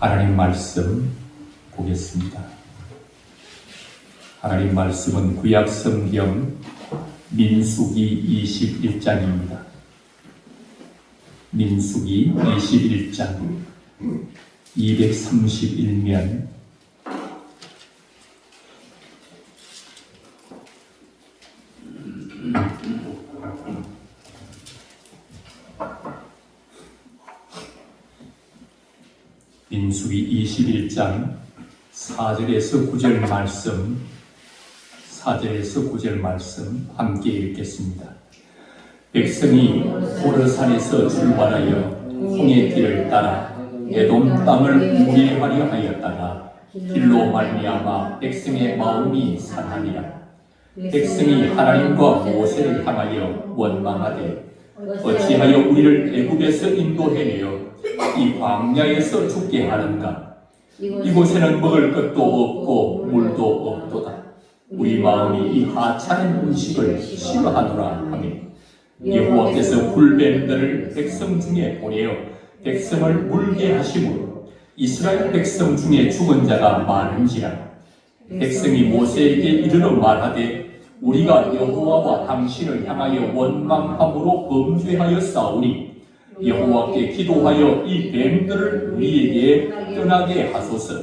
하나님 말씀 보겠습니다. 하나님 말씀은 구약 성경 민수기 21장입니다. 민수기 21장 231면 민수기 21장 4절에서 9절 말씀 함께 읽겠습니다. 백성이 호르산에서 출발하여 홍해 길을 따라 에돔 땅을 우회하려 하였다가 길로 말미암아 백성의 마음이 상하니라. 백성이 하나님과 모세를 향하여 원망하되 어찌하여 우리를 애굽에서 인도해내어 이 광야에서 죽게 하는가? 이곳에는 먹을 것도 없고 물도 없도다. 우리 마음이 이 하찮은 음식을 싫어하노라 하며 여호와께서 불뱀들을 백성 중에 보내어 백성을 물게 하심으로 이스라엘 백성 중에 죽은 자가 많은지라. 백성이 모세에게 이르러 말하되 우리가 여호와와 당신을 향하여 원망함으로 범죄하였사오니 여호와께 기도하여 이 뱀들을 우리에게 떠나게 하소서.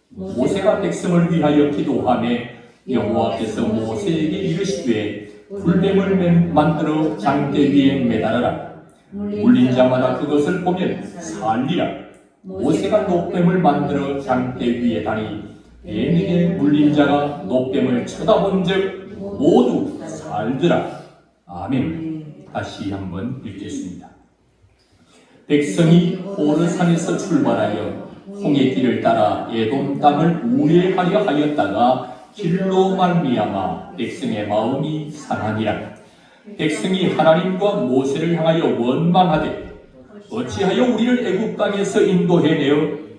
모세가 백성을 위하여 기도하매 여호와께서 모세에게 이르시되 불뱀을 만들어 장대 위에 매달아라. 물린 자마다 그것을 보면 살리라. 모세가 노뱀을 만들어 장대 위에 다니 뱀에게 물린 자가 노뱀을 쳐다본 즉 모두 살더라. 아멘. 다시 한번 읽겠습니다. 백성이 호르산에서 출발하여 홍해 길을 따라 에돔 땅을 우회하려 하였다가 길로 말미암아 백성의 마음이 상하니라. 백성이 하나님과 모세를 향하여 원망하되 어찌하여 우리를 애굽 땅에서 인도해내어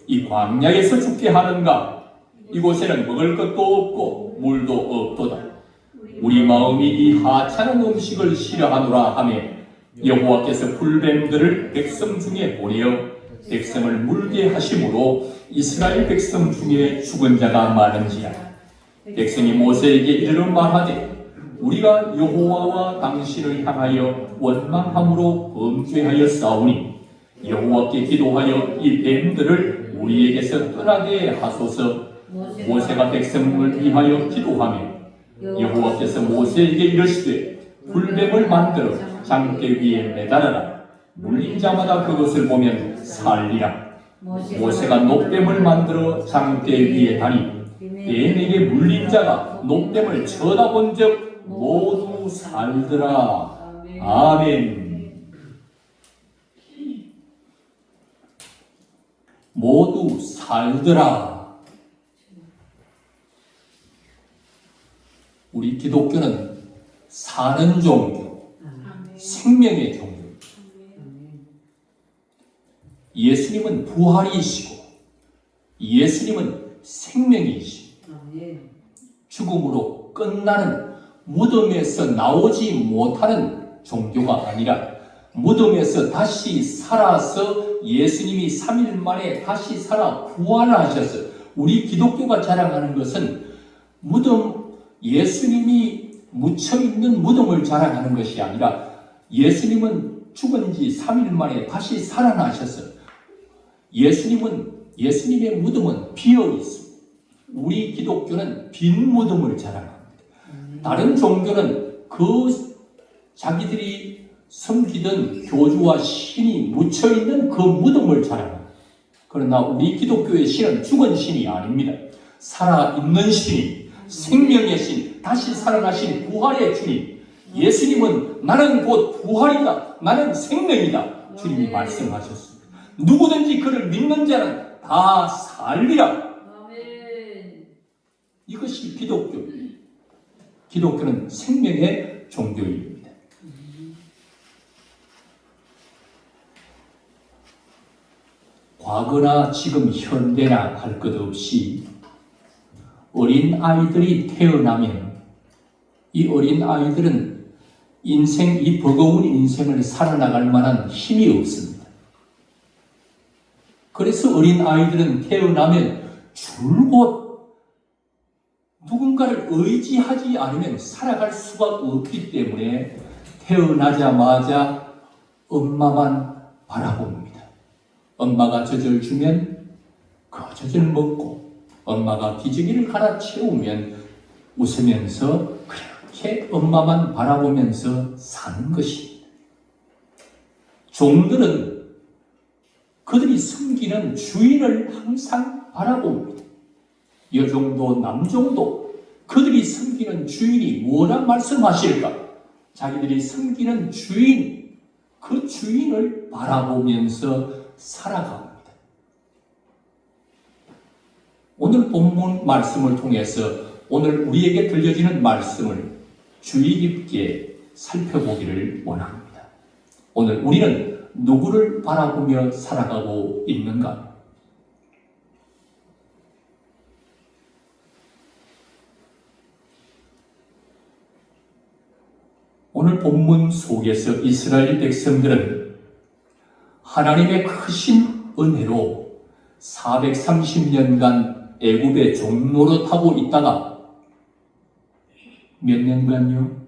이 광야에서 죽게 하는가? 이곳에는 먹을 것도 없고 물도 없도다. 우리 마음이 이 하찮은 음식을 싫어하노라 하며 여호와께서 불뱀들을 백성 중에 보내어 백성을 물게 하심으로 이스라엘 백성 중에 죽은 자가 많은지라. 백성이 모세에게 이르러 말하되 우리가 여호와와 당신을 향하여 원망함으로 범죄하였사오니 여호와께 기도하여 이 뱀들을 우리에게서 떠나게 하소서. 모세가 백성을 위하여 기도하며 여호와께서 모세에게 이르시되 불뱀을 만들어 장대 위에 매달아라. 물린 자마다 그것을 보면 살리라. 모세가 노뱀을 만들어 장대 위에 다니 뱀에게 물린 자가 노뱀을 쳐다본 적 모두 살더라. 아멘. 모두 살더라. 우리 기독교는 사는 종교, 생명의 종교. 예수님은 부활이시고 예수님은 생명이시고 죽음으로 끝나는 무덤에서 나오지 못하는 종교가 아니라 무덤에서 다시 살아서 예수님이 3일 만에 다시 살아 부활하셔서 우리 기독교가 자랑하는 것은 예수님이 묻혀있는 무덤을 자랑하는 것이 아니라 예수님은 죽은 지 3일 만에 다시 살아나셔서 예수님의 무덤은 비어 있습니다. 우리 기독교는 빈 무덤을 자랑합니다. 다른 종교는 자기들이 섬기던 교주와 신이 묻혀있는 그 무덤을 자랑합니다. 그러나 우리 기독교의 신은 죽은 신이 아닙니다. 살아있는 신이 생명의 신, 다시 살아나신 부활의 주님. 예수님은 나는 곧 부활이다. 나는 생명이다. 주님이 말씀하셨습니다. 누구든지 그를 믿는 자는 다 살리라. 이것이 기독교입니다. 기독교는 생명의 종교입니다. 과거나 지금 현대나 할 것 없이 어린 아이들이 태어나면 이 어린 아이들은 이 버거운 인생을 살아나갈 만한 힘이 없습니다. 그래서 어린 아이들은 태어나면 줄곧 누군가를 의지하지 않으면 살아갈 수가 없기 때문에 태어나자마자 엄마만 바라봅니다. 엄마가 젖을 주면 그 젖을 먹고 엄마가 기저귀를 갈아채우면 웃으면서 그렇게 엄마만 바라보면서 사는 것입니다. 종들은 그들이 섬기는 주인을 항상 바라봅니다. 여종도 남종도 그들이 섬기는 주인이 뭐라 말씀하실까? 자기들이 섬기는 주인, 그 주인을 바라보면서 살아갑니다. 오늘 본문 말씀을 통해서 오늘 우리에게 들려지는 말씀을 주의 깊게 살펴보기를 원합니다. 오늘 우리는 누구를 바라보며 살아가고 있는가? 오늘 본문 속에서 이스라엘 백성들은 하나님의 크신 은혜로 430년간 애굽의 종노릇하고 있다가 몇 년간요?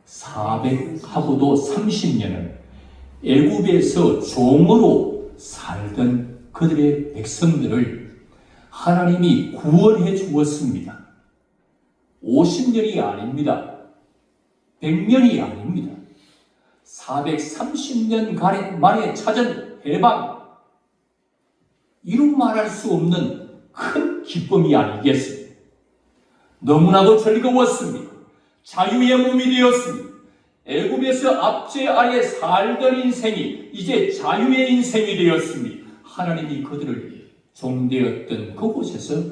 400하고도 30년을 애굽에서 종으로 살던 그들의 백성들을 하나님이 구원해 주었습니다. 50년이 아닙니다. 100년이 아닙니다. 430년 만에 찾은 해방, 이루 말할 수 없는 큰 기쁨이 아니겠습니까? 너무나도 즐거웠습니다. 자유의 몸이 되었습니다. 애굽에서 압제 아래 살던 인생이 이제 자유의 인생이 되었습니다. 하나님이 그들을 종되었던 그곳에서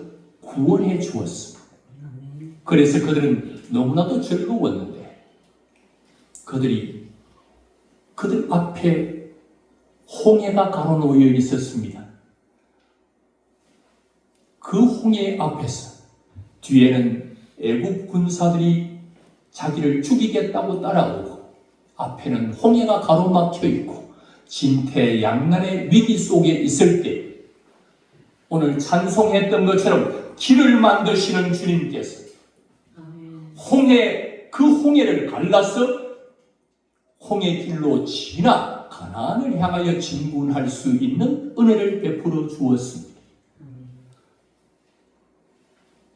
구원해 주었습니다. 그래서 그들은 너무나도 즐거웠는데 그들 앞에 홍해가 가로놓여 있었습니다. 그 홍해 앞에서 뒤에는 애굽 군사들이 자기를 죽이겠다고 따라오고 앞에는 홍해가 가로막혀 있고 진퇴양난의 위기 속에 있을 때 오늘 찬송했던 것처럼 길을 만드시는 주님께서 그 홍해를 갈라서 홍해 길로 지나 가나안을 향하여 진군할 수 있는 은혜를 베풀어 주었습니다.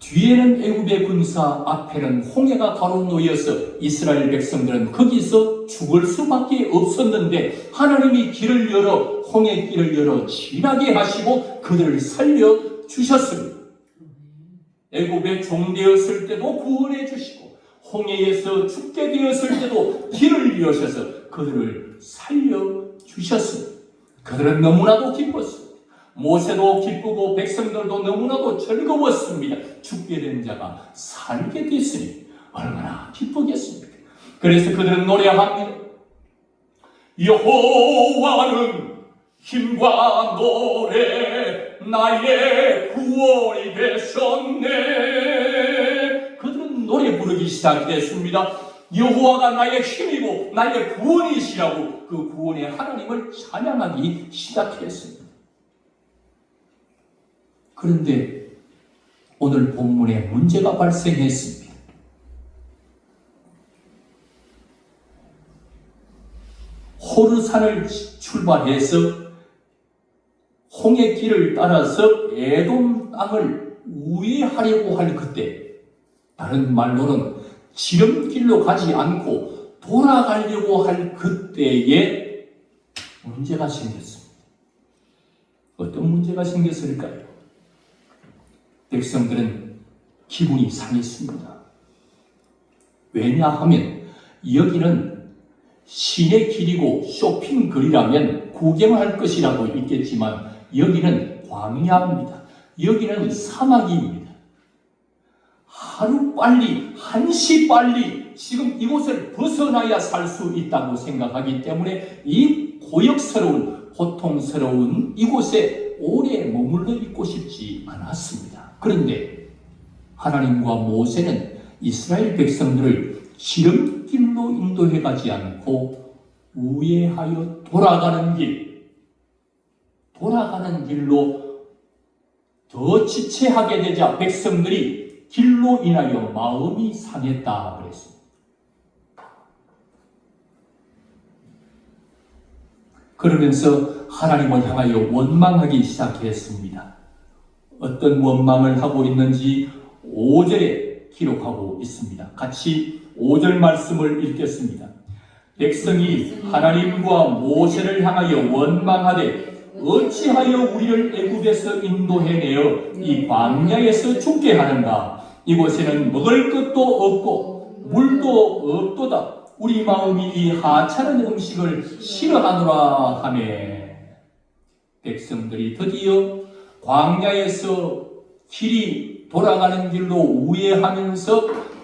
뒤에는 애굽의 군사, 앞에는 홍해가 가로놓여서 이스라엘 백성들은 거기서 죽을 수밖에 없었는데 하나님이 길을 열어 홍해 길을 열어 지나게 하시고 그들을 살려 주셨습니다. 애굽에 종되었을 때도 구원해 주시고 홍해에서 죽게 되었을 때도 길을 여셔서 그들을 살려 주셨습니다. 그들은 너무나도 기뻤습니다. 모세도 기쁘고 백성들도 너무나도 즐거웠습니다. 죽게 된 자가 살게 됐으니 얼마나 기쁘겠습니까? 그래서 그들은 노래합니다. 여호와는 힘과 노래 나의 구원이 되셨네. 그들은 노래 부르기 시작했습니다. 여호와가 나의 힘이고 나의 구원이시라고 그 구원의 하나님을 찬양하기 시작했습니다. 그런데 오늘 본문에 문제가 발생했습니다. 호르산을 출발해서 홍해 길을 따라서 에돔 땅을 우회하려고 할 그때, 다른 말로는 지름길로 가지 않고 돌아가려고 할 그때에 문제가 생겼습니다. 어떤 문제가 생겼을까요? 백성들은 기분이 상했습니다. 왜냐하면 여기는 신의 길이고 쇼핑거리라면 구경할 것이라고 있겠지만 여기는 광야입니다. 여기는 사막입니다. 하루빨리, 한시 빨리 지금 이곳을 벗어나야 살 수 있다고 생각하기 때문에 이 고역스러운, 고통스러운 이곳에 오래 머물러 있고 싶지 않았습니다. 그런데 하나님과 모세는 이스라엘 백성들을 지름길로 인도해 가지 않고 우회하여 돌아가는 길, 돌아가는 길로 더 지체하게 되자 백성들이 길로 인하여 마음이 상했다 그랬습니다. 그러면서 하나님을 향하여 원망하기 시작했습니다. 어떤 원망을 하고 있는지 5절에 기록하고 있습니다. 같이 5절 말씀을 읽겠습니다. 백성이 하나님과 모세를 향하여 원망하되 어찌하여 우리를 애굽에서 인도해내어 이 광야에서 죽게 하는가? 이곳에는 먹을 것도 없고 물도 없도다. 우리 마음이 이 하찮은 음식을 싫어하노라 하매. 백성들이 드디어 광야에서 길이 돌아가는 길로 우회하면서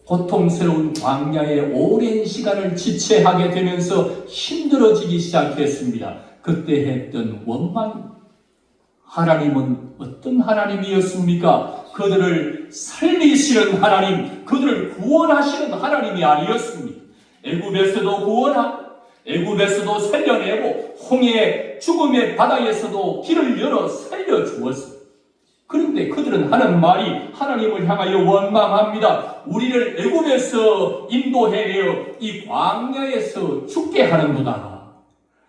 고통스러운 광야에 오랜 시간을 지체하게 되면서 힘들어지기 시작했습니다. 그때 했던 원망, 하나님은 어떤 하나님이었습니까? 그들을 살리시는 하나님, 그들을 구원하시는 하나님이 아니었습니다. 애굽에서도 구원하고 애굽에서도 살려내고 홍해 죽음의 바다에서도 길을 열어 살려주었습니다. 그런데 그들은 하는 말이 하나님을 향하여 원망합니다. 우리를 애굽에서 인도해내어 이 광야에서 죽게 하는구나.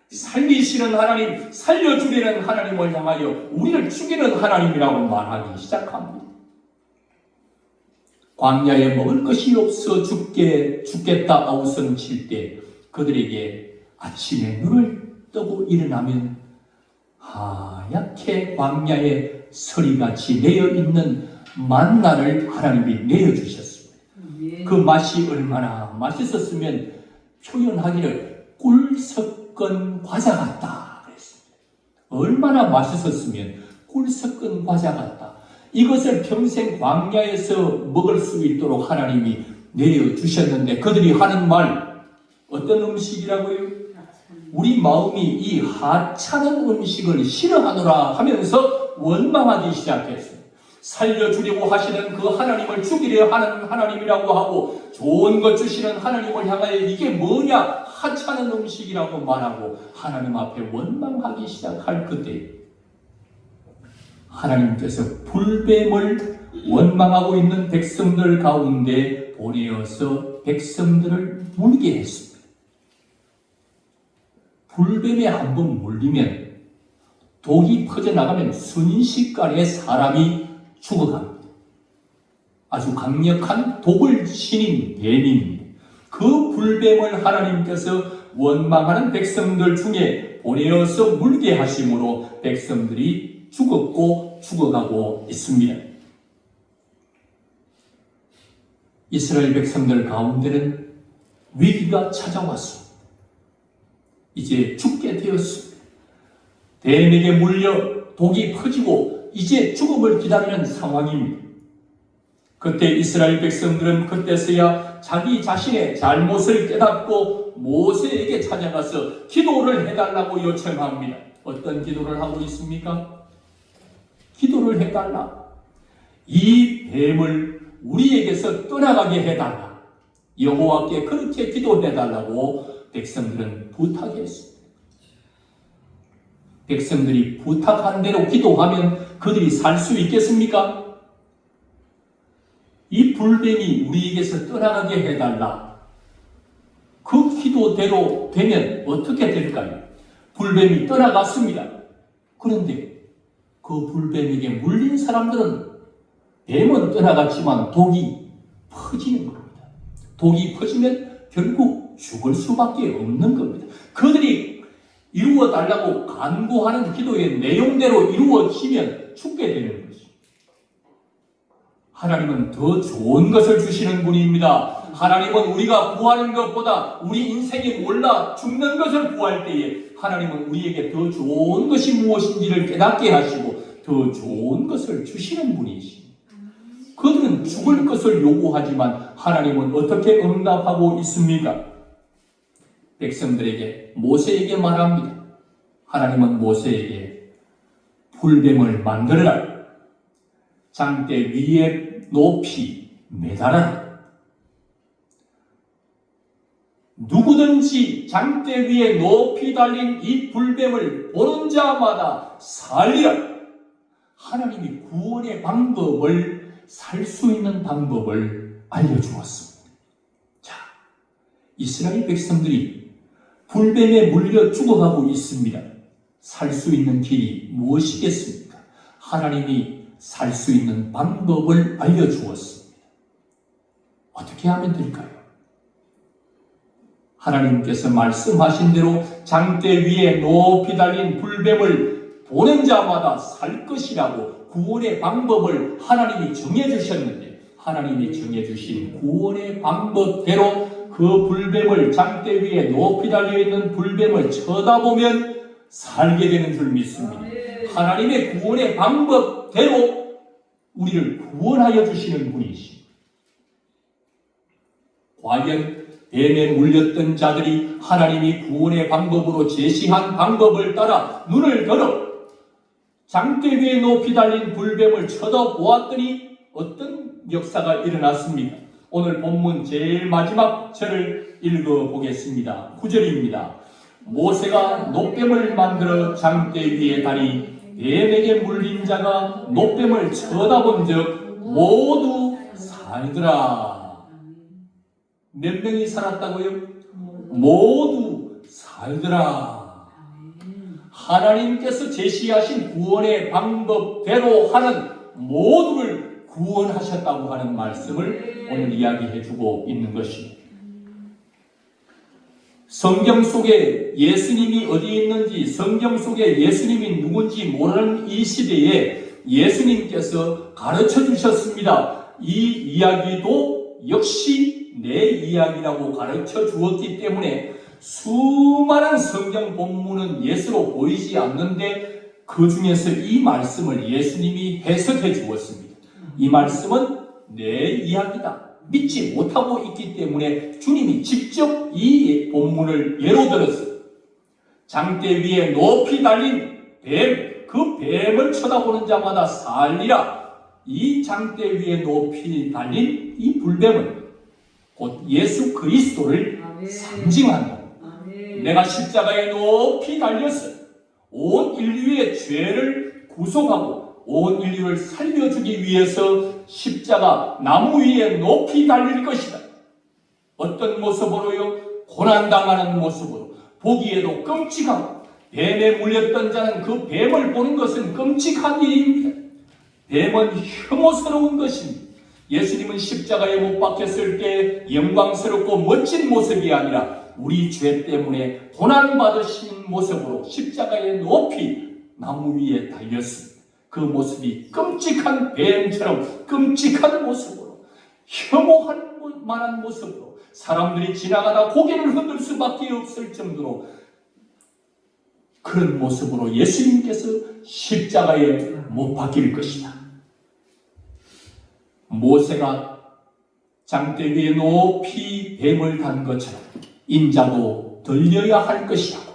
살리시는 하나님, 살려주려는 하나님을 향하여 우리를 죽이는 하나님이라고 말하기 시작합니다. 광야에 먹을 것이 없어 죽겠다 아우성 칠 때 그들에게 아침에 눈을 뜨고 일어나면 하얗게 광야에 서리같이 내어있는 만나를 하나님이 내어주셨습니다. 그 맛이 얼마나 맛있었으면 표현하기를 꿀 섞은 과자 같다 그랬습니다. 얼마나 맛있었으면 꿀 섞은 과자 같다. 이것을 평생 광야에서 먹을 수 있도록 하나님이 내려주셨는데 그들이 하는 말 어떤 음식이라고요? 우리 마음이 이 하찮은 음식을 싫어하노라 하면서 원망하기 시작했습니다. 살려주려고 하시는 그 하나님을 죽이려 하는 하나님이라고 하고 좋은 것 주시는 하나님을 향하여 이게 뭐냐 하찮은 음식이라고 말하고 하나님 앞에 원망하기 시작할 그때 하나님께서 불뱀을 원망하고 있는 백성들 가운데 보내어서 백성들을 물게 했습니다. 불뱀에 한번 물리면 독이 퍼져나가면 순식간에 사람이 죽어갑니다. 아주 강력한 독을 지닌 뱀입니다. 그 불뱀을 하나님께서 원망하는 백성들 중에 보내어서 물게 하심으로 백성들이 죽었고 죽어가고 있습니다. 이스라엘 백성들 가운데는 위기가 찾아왔습니다. 이제 죽게 되었습니다. 뱀에게 물려 독이 퍼지고 이제 죽음을 기다리는 상황입니다. 그때 이스라엘 백성들은 그때서야 자기 자신의 잘못을 깨닫고 모세에게 찾아가서 기도를 해달라고 요청합니다. 어떤 기도를 하고 있습니까? 기도를 해달라. 이 뱀을 우리에게서 떠나가게 해달라. 여호와께 그렇게 기도해달라고 백성들은 부탁했습니다. 백성들이 부탁한 대로 기도하면 그들이 살 수 있겠습니까? 이 불뱀이 우리에게서 떠나가게 해달라. 그 기도대로 되면 어떻게 될까요? 불뱀이 떠나갔습니다. 그런데 그 불뱀에게 물린 사람들은 뱀은 떠나갔지만 독이 퍼지는 겁니다. 독이 퍼지면 결국 죽을 수밖에 없는 겁니다. 그들이 이루어달라고 간구하는 기도의 내용대로 이루어지면 죽게 되는 것입니다. 하나님은 더 좋은 것을 주시는 분입니다. 하나님은 우리가 구하는 것보다 우리 인생이 몰라 죽는 것을 구할 때에 하나님은 우리에게 더 좋은 것이 무엇인지를 깨닫게 하시고 더 좋은 것을 주시는 분이십니다. 그들은 죽을 것을 요구하지만 하나님은 어떻게 응답하고 있습니까? 백성들에게 모세에게 말합니다. 하나님은 모세에게 불뱀을 만들어라. 장대 위에 높이 매달아라. 누구든지 장대 위에 높이 달린 이 불뱀을 보는 자마다 살리라. 하나님이 구원의 방법을, 살 수 있는 방법을 알려주었습니다. 자, 이스라엘 백성들이 불뱀에 물려 죽어가고 있습니다. 살 수 있는 길이 무엇이겠습니까? 하나님이 살 수 있는 방법을 알려주었습니다. 어떻게 하면 될까요? 하나님께서 말씀하신 대로 장대 위에 높이 달린 불뱀을 보는 자마다 살 것이라고 구원의 방법을 하나님이 정해주셨는데, 하나님이 정해주신 구원의 방법대로 그 불뱀을, 장대 위에 높이 달려있는 불뱀을 쳐다보면 살게 되는 줄 믿습니다. 하나님의 구원의 방법대로 우리를 구원하여 주시는 분이십니다. 과연 뱀에 물렸던 자들이 하나님이 구원의 방법으로 제시한 방법을 따라 눈을 들어 장대 위에 높이 달린 불뱀을 쳐다보았더니 어떤 역사가 일어났습니까? 오늘 본문 제일 마지막 절을 읽어보겠습니다. 9절입니다. 모세가 놋뱀을 만들어 장대 위에 다니 뱀에게 물린 자가 놋뱀을 쳐다본 적 모두 살더라. 몇 명이 살았다고요? 모두 살더라. 하나님께서 제시하신 구원의 방법대로 하는 모두를 구원하셨다고 하는 말씀을 오늘 이야기해주고 있는 것입니다. 성경 속에 예수님이 어디 있는지, 성경 속에 예수님이 누군지 모르는 이 시대에 예수님께서 가르쳐 주셨습니다. 이 이야기도 역시 내 이야기라고 가르쳐 주었기 때문에 수많은 성경 본문은 예수로 보이지 않는데 그 중에서 이 말씀을 예수님이 해석해 주었습니다. 이 말씀은 내 이야기다. 믿지 못하고 있기 때문에 주님이 직접 이 본문을 예로 들었어요. 장대 위에 높이 달린 뱀, 그 뱀을 쳐다보는 자마다 살리라. 이 장대 위에 높이 달린 이 불뱀은 곧 예수 그리스도를 상징한다. 내가 십자가에 높이 달렸어. 온 인류의 죄를 구속하고 온 인류를 살려주기 위해서 십자가 나무 위에 높이 달릴 것이다. 어떤 모습으로요? 고난당하는 모습으로, 보기에도 끔찍하고, 뱀에 물렸던 자는 그 뱀을 보는 것은 끔찍한 일입니다. 뱀은 혐오스러운 것입니다. 예수님은 십자가에 못 박혔을 때 영광스럽고 멋진 모습이 아니라 우리 죄 때문에 고난받으신 모습으로 십자가에 높이 나무 위에 달렸습니다. 그 모습이 끔찍한 뱀처럼 끔찍한 모습으로, 혐오할 만한 모습으로, 사람들이 지나가다 고개를 흔들 수밖에 없을 정도로 그런 모습으로 예수님께서 십자가에 못 박힐 것이다. 모세가 장대 위에 높이 뱀을 단 것처럼 인자도 들려야 할 것이라고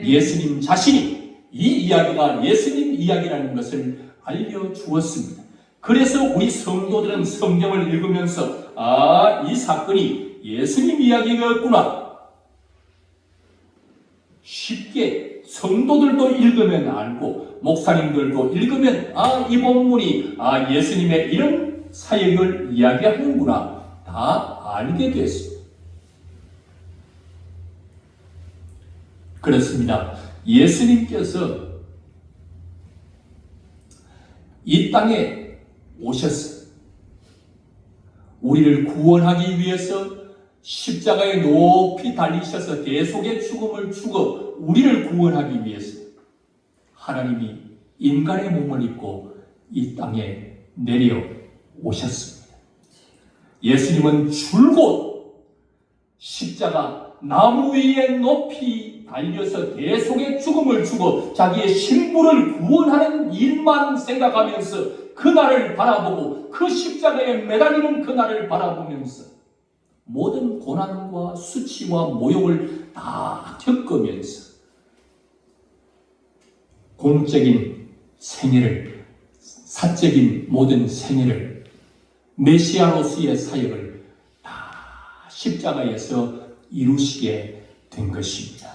예수님 자신이 이 이야기가 예수님 이야기라는 것을 알려주었습니다. 그래서 우리 성도들은 성경을 읽으면서 이 사건이 예수님 이야기였구나. 쉽게 성도들도 읽으면 알고 목사님들도 읽으면 이 본문이 예수님의 이런 사역을 이야기하는구나 다 알게 됐습니다. 그렇습니다. 예수님께서 이 땅에 오셨어요. 우리를 구원하기 위해서 십자가에 높이 달리셔서 대속의 죽음을 죽어 우리를 구원하기 위해서 하나님이 인간의 몸을 입고 이 땅에 내려오셨습니다. 예수님은 줄곧 십자가 나무 위에 높이 달려서 대속의 죽음을 죽어 자기의 신부를 구원하는 일만 생각하면서 그날을 바라보고 그 십자가에 매달리는 그날을 바라보면서 모든 고난과 수치와 모욕을 다 겪으면서 공적인 생애를, 사적인 모든 생애를, 메시아로서의 사역을 다 십자가에서 이루시게 된 것입니다.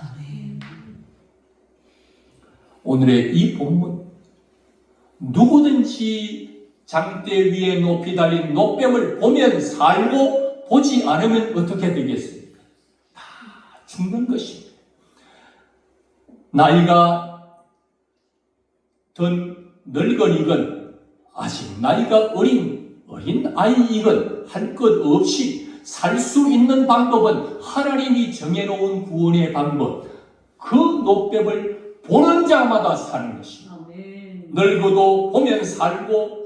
오늘의 이 본문, 누구든지 장대 위에 높이 달린 노뱀을 보면 살고 보지 않으면 어떻게 되겠습니까? 다 죽는 것입니다. 나이가 든 늙은이건 아직 나이가 어린 아이이건 할 것 없이 살 수 있는 방법은 하나님이 정해놓은 구원의 방법, 그 노뱀을 보는 자마다 사는 것입니다. 늙어도 보면 살고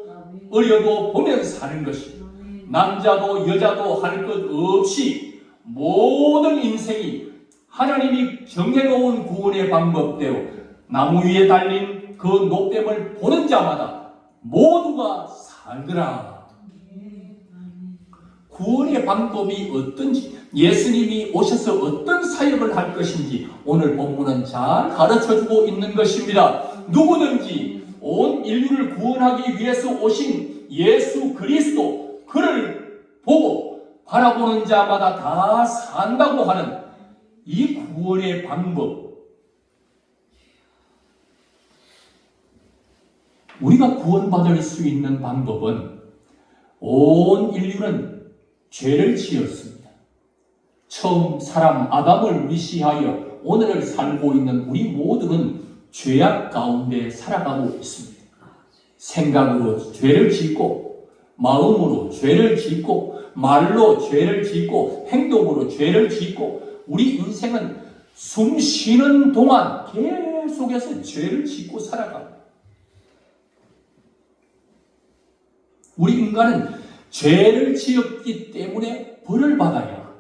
어려도 보면 사는 것입니다. 남자도 여자도 할 것 없이 모든 인생이 하나님이 정해놓은 구원의 방법대로 나무 위에 달린 그 노뱀을 보는 자마다 모두가 살더라. 구원의 방법이 어떤지, 예수님이 오셔서 어떤 사역을 할 것인지 오늘 본문은 잘 가르쳐주고 있는 것입니다. 누구든지 온 인류를 구원하기 위해서 오신 예수 그리스도, 그를 보고 바라보는 자마다 다 산다고 하는 이 구원의 방법, 우리가 구원받을 수 있는 방법은 온 인류는 죄를 지었습니다. 처음 사람 아담을 위시하여 오늘을 살고 있는 우리 모두는 죄악 가운데 살아가고 있습니다. 생각으로 죄를 짓고, 마음으로 죄를 짓고, 말로 죄를 짓고, 행동으로 죄를 짓고, 우리 인생은 숨 쉬는 동안 계속해서 죄를 짓고 살아갑니다. 우리 인간은 죄를 지었기 때문에 벌을 받아야 합니다.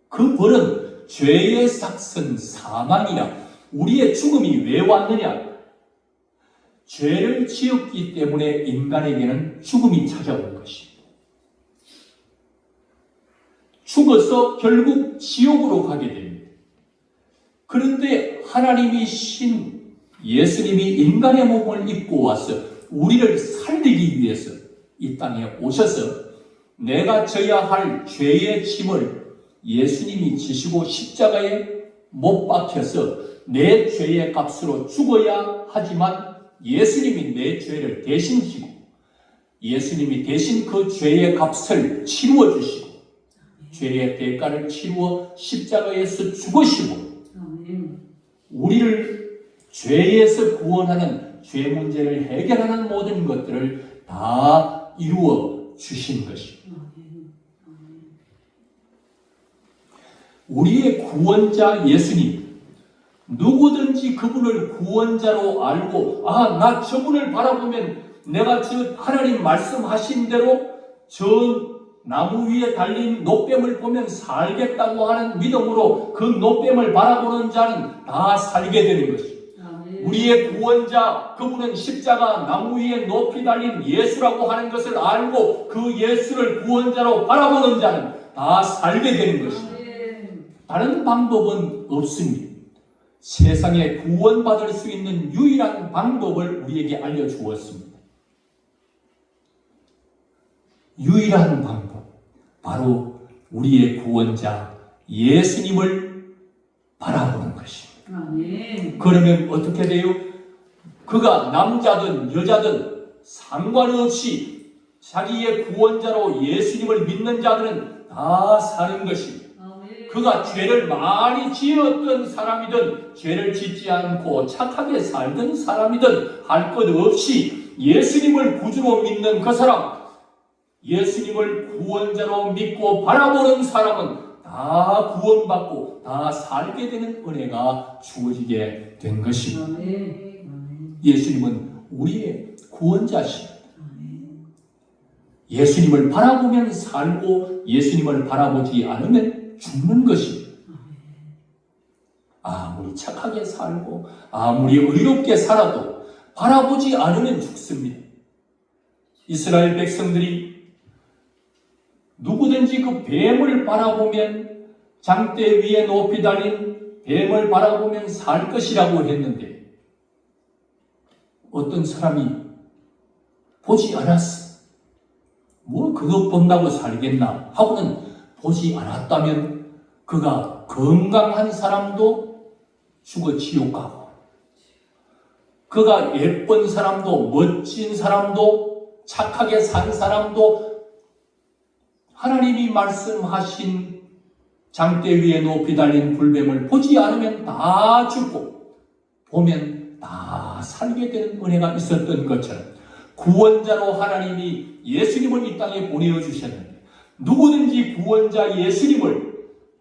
그 벌은 죄의 삭은 사망이야. 우리의 죽음이 왜 왔느냐? 죄를 지었기 때문에 인간에게는 죽음이 찾아온 것입니다. 죽어서 결국 지옥으로 가게 됩니다. 그런데 하나님이 신 예수님이 인간의 몸을 입고 와서 우리를 살리기 위해서 이 땅에 오셔서 내가 져야 할 죄의 짐을 예수님이 지시고 십자가에 못 박혀서 내 죄의 값으로 죽어야 하지만 예수님이 내 죄를 대신 지고 예수님이 대신 그 죄의 값을 치루어 주시고 죄의 대가를 치루어 십자가에서 죽으시고 우리를 죄에서 구원하는 죄 문제를 해결하는 모든 것들을 다 이루어 주신 것입니다. 우리의 구원자 예수님, 누구든지 그분을 구원자로 알고 나 저분을 바라보면 내가 저 하나님 말씀하신 대로 저 나무 위에 달린 노뱀을 보면 살겠다고 하는 믿음으로 그 노뱀을 바라보는 자는 다 살게 되는 것입니다. 우리의 구원자, 그분은 십자가 나무 위에 높이 달린 예수라고 하는 것을 알고 그 예수를 구원자로 바라보는 자는 다 살게 되는 것입니다. 다른 방법은 없습니다. 세상에 구원받을 수 있는 유일한 방법을 우리에게 알려주었습니다. 유일한 방법, 바로 우리의 구원자 예수님을 바라보는 것입니다. 그러면 어떻게 돼요? 그가 남자든 여자든 상관없이 자기의 구원자로 예수님을 믿는 자들은 다 사는 것입니다. 그가 죄를 많이 지었던 사람이든 죄를 짓지 않고 착하게 살던 사람이든 할 것 없이 예수님을 구주로 믿는 그 사람, 예수님을 구원자로 믿고 바라보는 사람은 다 구원받고 다 살게 되는 은혜가 주어지게 된 것입니다. 예수님은 우리의 구원자십니다. 예수님을 바라보면 살고 예수님을 바라보지 않으면 죽는 것입니다. 아무리 착하게 살고 아무리 의롭게 살아도 바라보지 않으면 죽습니다. 이스라엘 백성들이 누구든지 그 뱀을 바라보면 장대 위에 높이 달린 뱀을 바라보면 살 것이라고 했는데 어떤 사람이 보지 않았어. 뭐 그것 본다고 살겠나 하고는 보지 않았다면 그가 건강한 사람도 죽어 지옥 가고, 그가 예쁜 사람도 멋진 사람도 착하게 산 사람도 하나님이 말씀하신 장대 위에 높이 달린 불뱀을 보지 않으면 다 죽고 보면 다 살게 되는 은혜가 있었던 것처럼 구원자로 하나님이 예수님을 이 땅에 보내주셨는데, 누구든지 구원자 예수님을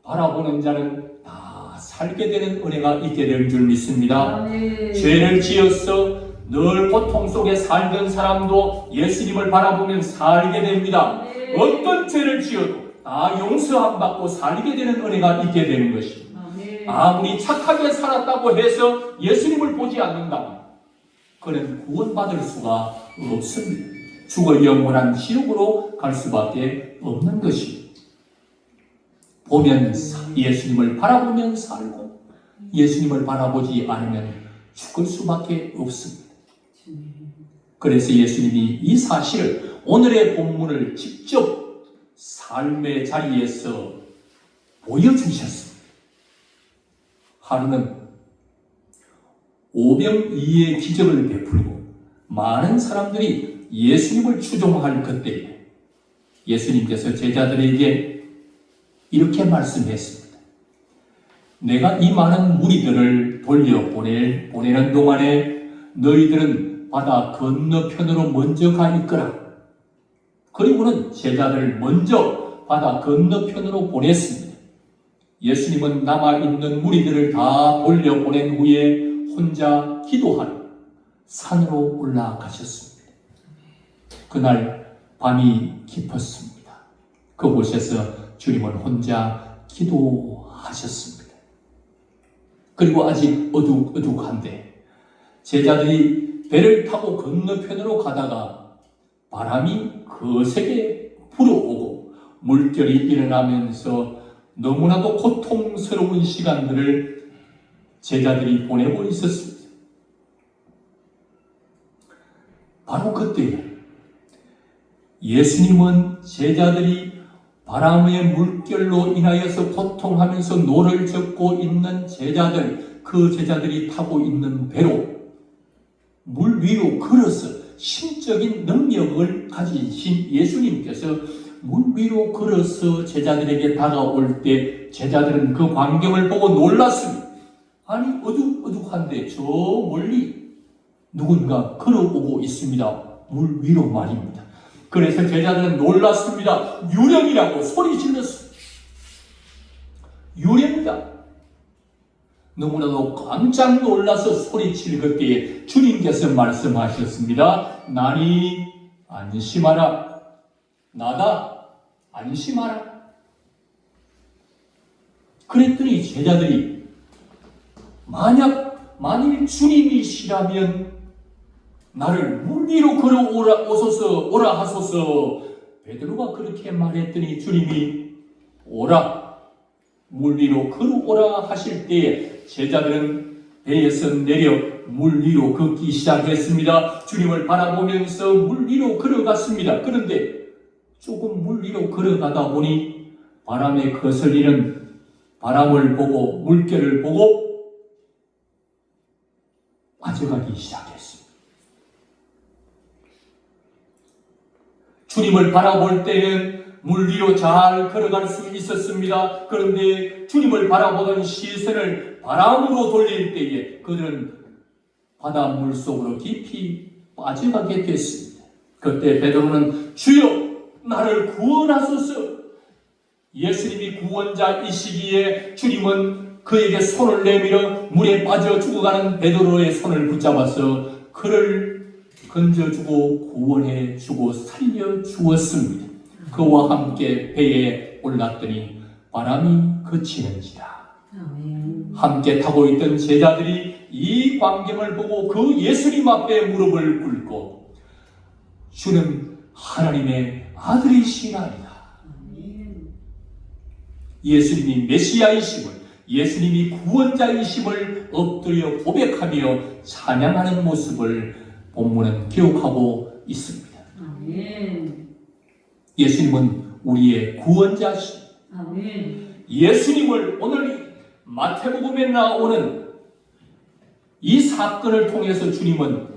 바라보는 자는 다 살게 되는 은혜가 있게 될 줄 믿습니다. 죄를 지어서 늘 고통 속에 살던 사람도 예수님을 바라보면 살게 됩니다. 어떤 죄를 지어도 다 용서함 받고 살게 되는 은혜가 있게 되는 것입니다. 아무리 착하게 살았다고 해서 예수님을 보지 않는다면 그는 구원받을 수가 없습니다. 죽어 영원한 지옥으로 갈 수밖에 없는 것입니다. 보면 예수님을 바라보면 살고 예수님을 바라보지 않으면 죽을 수밖에 없습니다. 그래서 예수님이 이 사실을, 오늘의 본문을 직접 삶의 자리에서 보여주셨습니다. 하루는 오병이의 기적을 베풀고 많은 사람들이 예수님을 추종할 그때에 예수님께서 제자들에게 이렇게 말씀했습니다. 내가 이 많은 무리들을 보내는 동안에 너희들은 바다 건너편으로 먼저 가 있거라. 그리고는 제자들을 먼저 바다 건너편으로 보냈습니다. 예수님은 남아있는 무리들을 다 돌려보낸 후에 혼자 기도하러 산으로 올라가셨습니다. 그날 밤이 깊었습니다. 그곳에서 주님은 혼자 기도하셨습니다. 그리고 아직 어둑어둑한데 제자들이 배를 타고 건너편으로 가다가 바람이 거세게 불어오고 물결이 일어나면서 너무나도 고통스러운 시간들을 제자들이 보내고 있었습니다. 바로 그때 예수님은 제자들이 바람의 물결로 인하여서 고통하면서 노를 젓고 있는 제자들, 그 제자들이 타고 있는 배로 물 위로 걸어서 신적인 능력을 가지신 예수님께서 물 위로 걸어서 제자들에게 다가올 때 제자들은 그 광경을 보고 놀랐습니다. 아니, 어둑어둑한데 저 멀리 누군가 걸어오고 있습니다. 물 위로 말입니다. 그래서 제자들은 놀랐습니다. 유령이라고 소리 질렀습니다. 유령이다. 너무나도 깜짝 놀라서 소리칠 그때에 주님께서 말씀하셨습니다. 나니 안심하라. 나다. 안심하라. 그랬더니 제자들이 만일 주님이시라면 나를 물 위로 오라 하소서. 베드로가 그렇게 말했더니 주님이 오라, 물 위로 걸어오라 하실 때에 제자들은 배에서 내려 물 위로 걷기 시작했습니다. 주님을 바라보면서 물 위로 걸어갔습니다. 그런데 조금 물 위로 걸어가다 보니 바람에 거슬리는 바람을 보고 물결을 보고 빠져가기 시작했습니다. 주님을 바라볼 때는 물 위로 잘 걸어갈 수 있었습니다. 그런데 주님을 바라보던 시선을 바람으로 돌릴 때에 그들은 바닷물 속으로 깊이 빠져가게 됐습니다. 그때 베드로는 주여 나를 구원하소서. 예수님이 구원자이시기에 주님은 그에게 손을 내밀어 물에 빠져 죽어가는 베드로의 손을 붙잡아서 그를 건져주고 구원해주고 살려주었습니다. 그와 함께 배에 올랐더니 바람이 그치는지라. 함께 타고 있던 제자들이 이 광경을 보고 그 예수님 앞에 무릎을 꿇고 주는 하나님의 아들이시나이다. 예수님이 메시아이심을, 예수님이 구원자이심을 엎드려 고백하며 찬양하는 모습을 본문은 기록하고 있습니다. 예수님은 우리의 구원자시고 아멘. 예수님을 오늘 마태복음에 나오는 이 사건을 통해서 주님은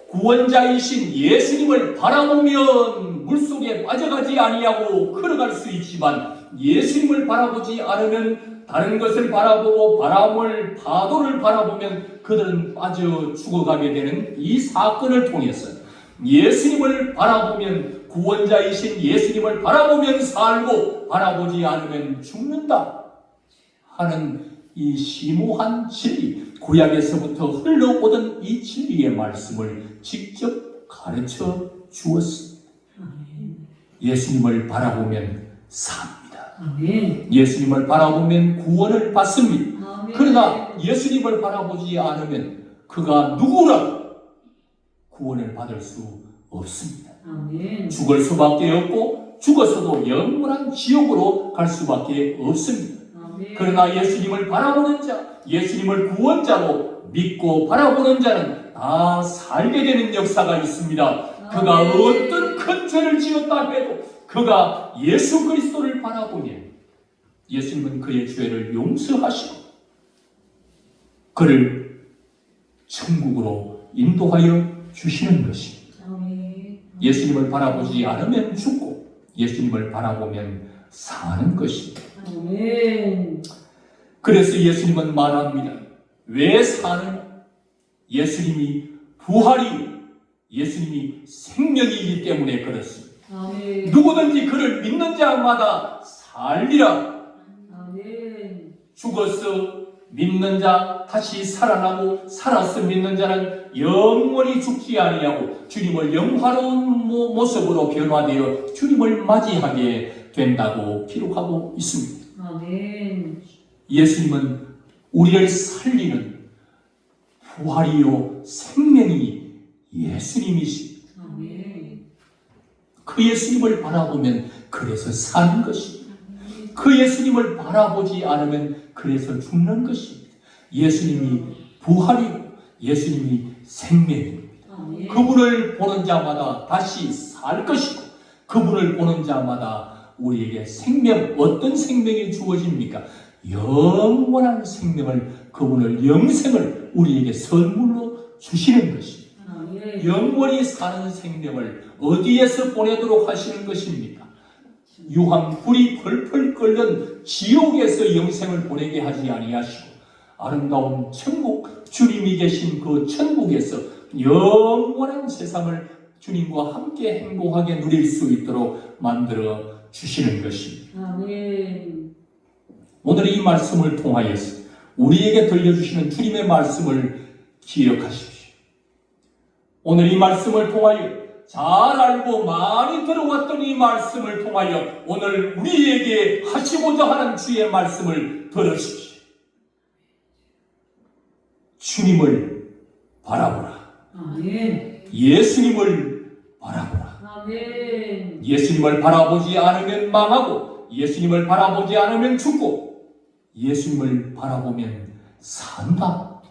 구원자이신 예수님을 바라보면 물속에 빠져가지 아니하고 걸어갈 수 있지만 예수님을 바라보지 않으면 다른 것을 바라보고 파도를 바라보면 그들은 빠져 죽어가게 되는 이 사건을 통해서 예수님을 바라보면 구원자이신 예수님을 바라보면 살고 바라보지 않으면 죽는다 하는 이 심오한 진리, 구약에서부터 흘러오던 이 진리의 말씀을 직접 가르쳐 주었습니다. 예수님을 바라보면 삽니다. 예수님을 바라보면 구원을 받습니다. 그러나 예수님을 바라보지 않으면 그가 누구라도 구원을 받을 수 없습니다. 죽을 수밖에 없고 죽어서도 영원한 지옥으로 갈 수밖에 없습니다. 그러나 예수님을 바라보는 자, 예수님을 구원자로 믿고 바라보는 자는 다 살게 되는 역사가 있습니다. 그가 어떤 큰 죄를 지었다 해도 그가 예수 그리스도를 바라보면 예수님은 그의 죄를 용서하시고 그를 천국으로 인도하여 주시는 것입니다. 예수님을 바라보지 않으면 죽고 예수님을 바라보면 사는 것입니다. 그래서 예수님은 말합니다. 왜 사느냐? 예수님이 부활이 예수님이 생명이기 때문에 그렇습니다. 누구든지 그를 믿는 자마다 살리라. 죽어서 믿는 자 다시 살아나고 살아서 믿는 자는 영원히 죽지 아니하고 주님을 영화로운 모습으로 변화되어 주님을 맞이하게 된다고 기록하고 있습니다. 예수님은 우리를 살리는 부활이요 생명이 예수님이십니다. 그 예수님을 바라보면 그래서 사는 것입니다. 그 예수님을 바라보지 않으면 그래서 죽는 것입니다. 예수님이 부활이고 예수님이 생명입니다. 그분을 보는 자마다 다시 살 것이고 그분을 보는 자마다 우리에게 생명, 어떤 생명이 주어집니까? 영원한 생명을, 그분을 영생을 우리에게 선물로 주시는 것입니다. 영원히 사는 생명을 어디에서 보내도록 하시는 것입니까? 유황 불이 펄펄 끓는 지옥에서 영생을 보내게 하지 아니하시고 아름다운 천국, 주님이 계신 그 천국에서 영원한 세상을 주님과 함께 행복하게 누릴 수 있도록 만들어 주시는 것입니다. 오늘 이 말씀을 통하여서 우리에게 들려주시는 주님의 말씀을 기억하십시오. 오늘 이 말씀을 통하여 잘 알고 많이 들어왔던 이 말씀을 통하여 오늘 우리에게 하시고자 하는 주의 말씀을 들으십시오. 주님을 바라보라. 예수님을 바라보라. 예수님을 바라보지 않으면 망하고 예수님을 바라보지 않으면 죽고 예수님을 바라보면 산다.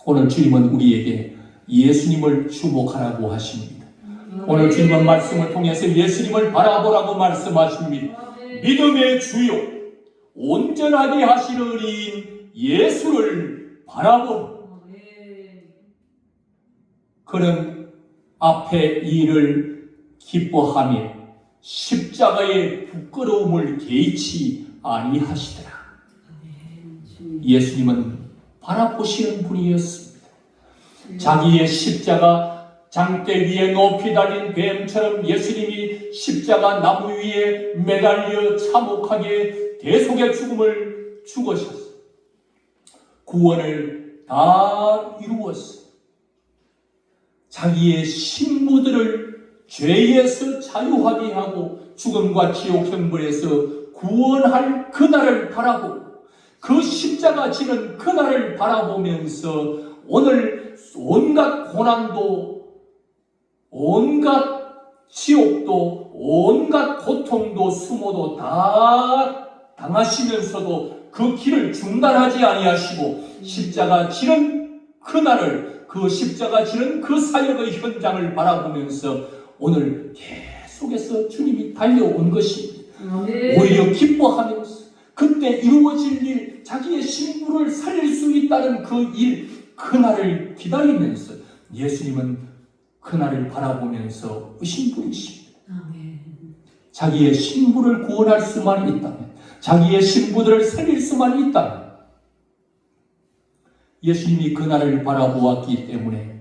오늘 주님은 우리에게 예수님을 주목하라고 하십니다. 오늘 주님은 말씀을 통해서 예수님을 바라보라고 말씀하십니다. 믿음의 주요 온전하게 하시는 예수를 바라보라. 그는 앞에 일을 기뻐하며 십자가의 부끄러움을 개의치 아니하시더라. 예수님은 바라보시는 분이었습니다. 자기의 십자가 장대 위에 높이 달린 뱀처럼 예수님이 십자가 나무 위에 매달려 참혹하게 대속의 죽음을 죽으셨어. 구원을 다 이루었어. 자기의 신부들을 죄에서 자유하게 하고 죽음과 지옥 형벌에서 구원할 그날을 바라보고 그 십자가 지는 그날을 바라보면서 오늘 온갖 고난도, 온갖 지옥도, 온갖 고통도, 수모도 다 당하시면서도 그 길을 중단하지 아니하시고 십자가 지는 그날을, 그 십자가 지는 그 사역의 현장을 바라보면서 오늘 속에서 주님이 달려온 것입니다. 아멘. 오히려 기뻐하면서 그때 이루어질 일, 자기의 신부를 살릴 수 있다는 그 일, 그날을 기다리면서 예수님은 그날을 바라보면서 의심부이십니다. 아멘. 자기의 신부를 구원할 수만 있다면, 자기의 신부들을 살릴 수만 있다면, 예수님이 그날을 바라보았기 때문에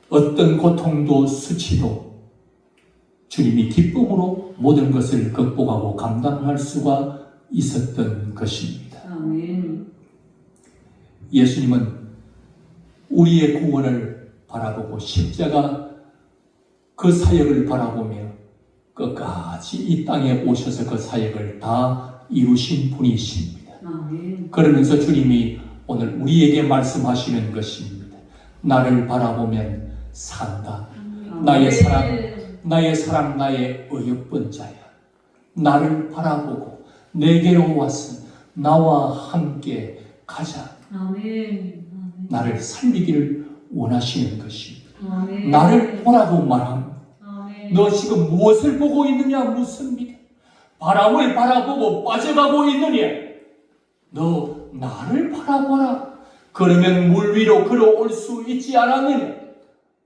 어떤 고통도 수치도 주님이 기쁨으로 모든 것을 극복하고 감당할 수가 있었던 것입니다. 아멘. 예수님은 우리의 구원을 바라보고 십자가 그 사역을 바라보며 끝까지 이 땅에 오셔서 그 사역을 다 이루신 분이십니다. 아멘. 그러면서 주님이 오늘 우리에게 말씀하시는 것입니다. 나를 바라보면 산다. 나의 사랑, 나의 어여쁜 자야. 나를 바라보고 내게로 와서 나와 함께 가자. 아멘. 나를 살리기를 원하시는 것입니다. 아멘. 나를 보라고 말합니다. 아멘. 너 지금 무엇을 보고 있느냐 묻습니다. 바람을 바라보고 빠져가고 있느냐? 너 나를 바라보라. 그러면 물 위로 걸어올 수 있지 않았느냐?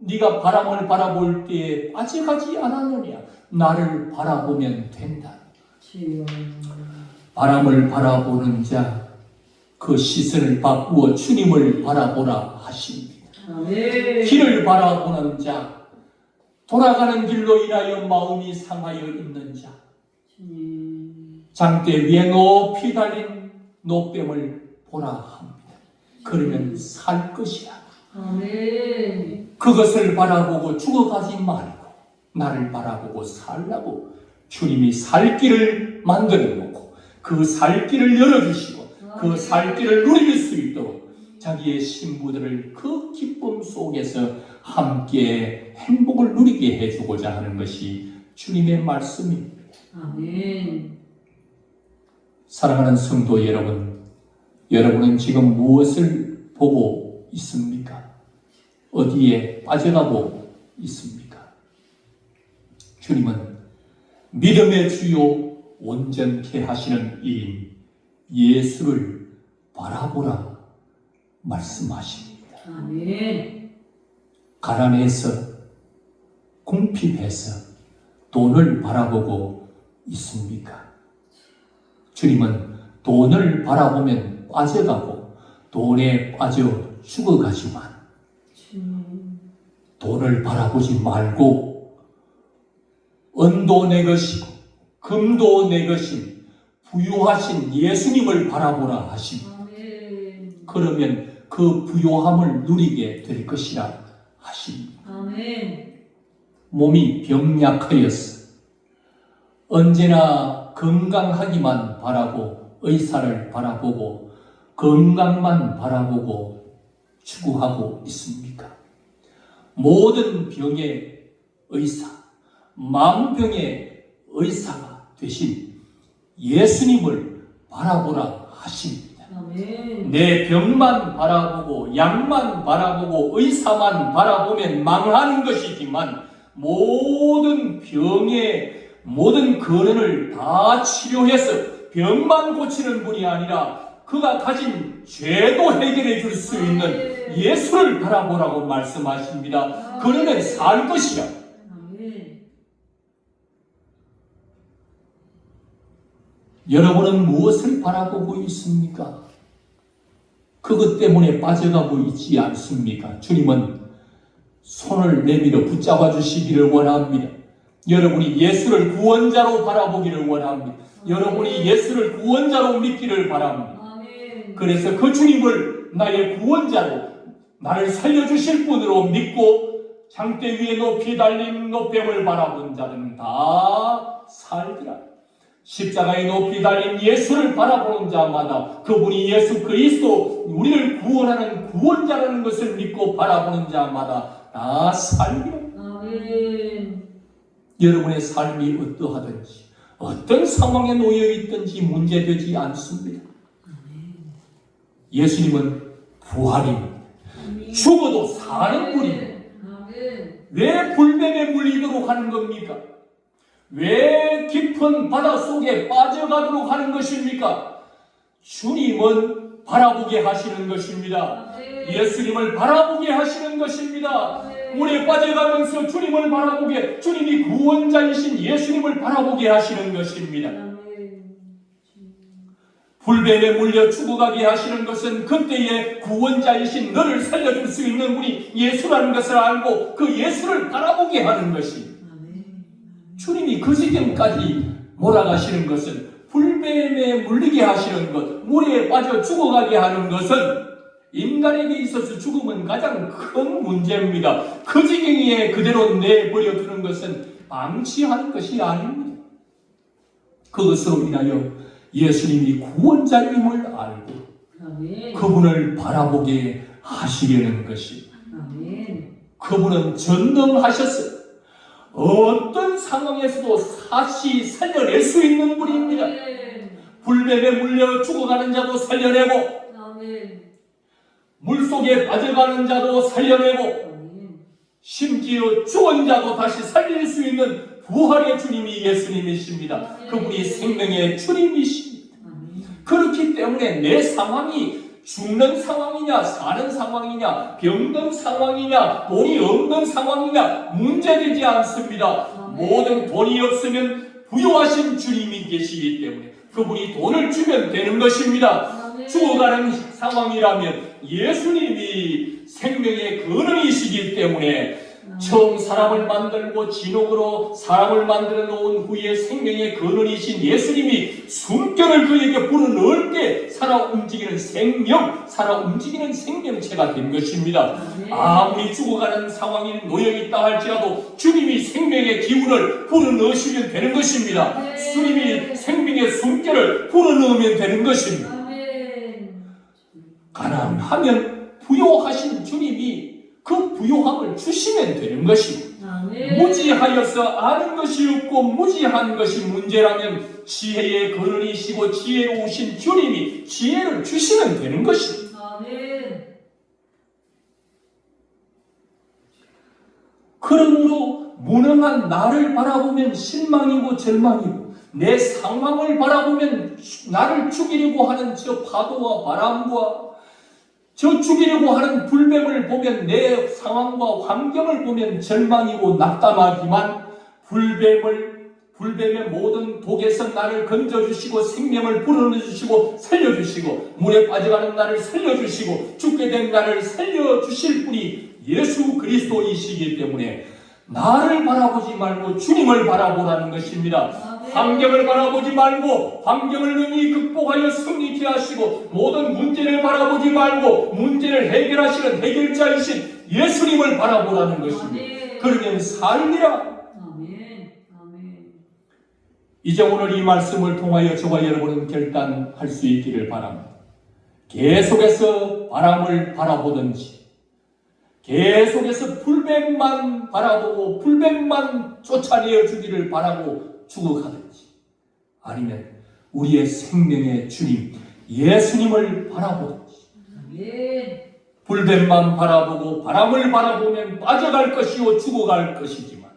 네가 바람을 바라볼 때에 빠져가지 않았느냐? 나를 바라보면 된다. 주여. 바람을 바라보는 자, 그 시선을 바꾸어 주님을 바라보라 하십니다. 아멘. 길을 바라보는 자, 돌아가는 길로 인하여 마음이 상하여 있는 자, 주님. 장대 위에 높이 달린 노뱀을 보라 합니다. 그러면 살 것이라. 아멘. 그것을 바라보고 죽어가지 말고 나를 바라보고 살라고 주님이 살 길을 만들어 놓고 그 살 길을 열어주시고 그 살 길을 누릴 수 있도록 자기의 신부들을 그 기쁨 속에서 함께 행복을 누리게 해주고자 하는 것이 주님의 말씀입니다. 아멘. 사랑하는 성도 여러분, 여러분은 지금 무엇을 보고 있습니까? 어디에 빠져가고 있습니까? 주님은 믿음의 주요 온전케 하시는 이인 예수를 바라보라 말씀하십니다. 아멘. 가난해서 궁핍해서 돈을 바라보고 있습니까? 주님은 돈을 바라보면 빠져가고 돈에 빠져 죽어가지만 돈을 바라보지 말고 은도 내 것이고 금도 내 것인 부유하신 예수님을 바라보라 하십니다. 아멘. 그러면 그 부유함을 누리게 될 것이라 하십니다. 아멘. 몸이 병약하여서 언제나 건강하기만 바라고 의사를 바라보고 건강만 바라보고 추구하고 있습니까? 모든 병의 의사, 마음병의 의사가 되신 예수님을 바라보라 하십니다. 아멘. 내 병만 바라보고 약만 바라보고 의사만 바라보면 망하는 것이지만 모든 병의 모든 근원을 다 치료해서 병만 고치는 분이 아니라 그가 가진 죄도 해결해 줄 수 있는 예수를 바라보라고 말씀하십니다. 그러면 살 것이라. 아멘. 여러분은 무엇을 바라보고 있습니까? 그것 때문에 빠져가고 있지 않습니까? 주님은 손을 내밀어 붙잡아 주시기를 원합니다. 여러분이 예수를 구원자로 바라보기를 원합니다. 여러분이 예수를 구원자로 믿기를 바랍니다. 아멘. 그래서 그 주님을 나의 구원자로 나를 살려주실 분으로 믿고 장대 위에 높이 달린 노뱀을 바라본 자는 다 살리라. 십자가에 높이 달린 예수를 바라보는 자마다 그분이 예수 그리스도 우리를 구원하는 구원자라는 것을 믿고 바라보는 자마다 다 살리라. 아멘. 여러분의 삶이 어떠하든지 어떤 상황에 놓여 있든지 문제되지 않습니다. 예수님은 부활입니다. 죽어도 사는 분입니다. 아멘. 왜 불뱀에 물리도록 하는 겁니까? 왜 깊은 바다 속에 빠져가도록 하는 것입니까? 주님은 바라보게 하시는 것입니다. 아멘. 예수님을 바라보게 하시는 것입니다. 아멘. 물에 빠져가면서 주님을 바라보게, 주님이 구원자이신 예수님을 바라보게 하시는 것입니다. 아멘. 불뱀에 물려 죽어가게 하시는 것은 그때의 구원자이신 너를 살려줄 수 있는 분이 예수라는 것을 알고 그 예수를 바라보게 하는 것입니다. 아멘. 주님이 그 지경까지 몰아가시는 것은, 불뱀에 물리게 하시는 것, 물에 빠져 죽어가게 하는 것은 인간에게 있어서 죽음은 가장 큰 문제입니다. 그 지경에 그대로 내버려 두는 것은 방치하는 것이 아닙니다. 그것으로 인하여 예수님이 구원자임을 알고 아멘. 그분을 바라보게 하시려는 것입니다. 아멘. 그분은 전능하셨어요. 어떤 상황에서도 다시 살려낼 수 있는 분입니다. 아멘. 불뱀에 물려 죽어가는 자도 살려내고 아멘. 물속에 빠져가는 자도 살려내고 아멘. 심지어 죽은 자도 다시 살릴 수 있는 부활의 주님이 예수님이십니다. 그분이 생명의 주님이십니다. 아멘. 그렇기 때문에 내 상황이 죽는 상황이냐, 사는 상황이냐, 병든 상황이냐, 돈이 없는 상황이냐 문제되지 않습니다. 모든 돈이 없으면 부유하신 주님이 계시기 때문에 그분이 돈을 주면 되는 것입니다. 아멘. 죽어가는 상황이라면 예수님이 생명의 근원이시기 때문에 처음 사람을 만들고 진흙으로 사람을 만들어 놓은 후에 생명의 근원이신 예수님이 숨결을 그에게 불어넣을 때 살아 움직이는 생명, 살아 움직이는 생명체가 된 것입니다. 아무리 죽어가는 상황이 놓여있다 할지라도 주님이 생명의 기운을 불어넣으시면 되는 것입니다. 주님이 생명의 숨결을 불어넣으면 되는 것입니다. 아멘. 가난하면 부요하신 주님이 그 부요함을 주시면 되는 것입니다. 아멘. 무지하여서 아는 것이 없고 무지한 것이 문제라면 지혜의 근원이시고 지혜로우신 주님이 지혜를 주시면 되는 것입니다. 아멘. 그러므로 무능한 나를 바라보면 실망이고 절망이고 내 상황을 바라보면 나를 죽이려고 하는 저 파도와 바람과 저 죽이려고 하는 불뱀을 보면 내 상황과 환경을 보면 절망이고 낙담하지만 불뱀의 모든 독에서 나를 건져주시고 생명을 불어넣어주시고 살려주시고 물에 빠져가는 나를 살려주시고 죽게 된 나를 살려주실 분이 예수 그리스도이시기 때문에 나를 바라보지 말고 주님을 바라보라는 것입니다. 환경을 바라보지 말고 환경을 능히 극복하여 승리케 하시고 모든 문제를 바라보지 말고 문제를 해결하시는 해결자이신 예수님을 바라보라는 것입니다. 그러면 살리라. 아멘. 아멘. 이제 오늘 이 말씀을 통하여 저와 여러분은 결단할 수 있기를 바랍니다. 계속해서 바람을 바라보든지 계속해서 불뱀만 바라보고 불뱀만 쫓아내어 주기를 바라고 죽어가든지 아니면 우리의 생명의 주님 예수님을 바라보든지 아멘. 불뱀만 바라보고 바람을 바라보면 빠져갈 것이요 죽어갈 것이지만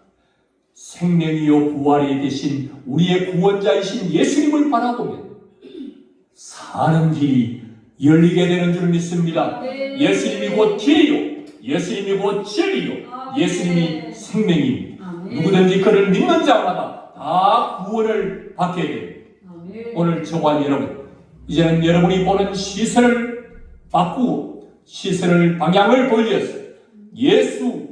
생명이요 부활이 되신 우리의 구원자이신 예수님을 바라보면 사는 길이 열리게 되는 줄 믿습니다. 예수님이 곧 길이요 예수님이 곧 진리요 예수님이 생명입니다. 누구든지 그를 믿는 자마다 다 구원을 받게 됩니다. 오늘 저와 여러분 이제는 여러분이 보는 시선을 바꾸고 시선을 방향을 돌려서 예수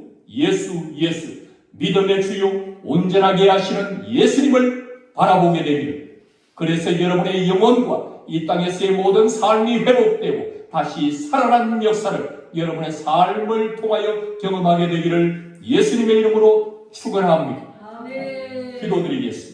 믿음의 주요 온전하게 하시는 예수님을 바라보게 됩니다. 그래서 여러분의 영혼과 이 땅에서의 모든 삶이 회복되고 다시 살아나는 역사를 여러분의 삶을 통하여 경험하게 되기를 예수님의 이름으로 축원합니다. 아멘. 기도드리겠습니다.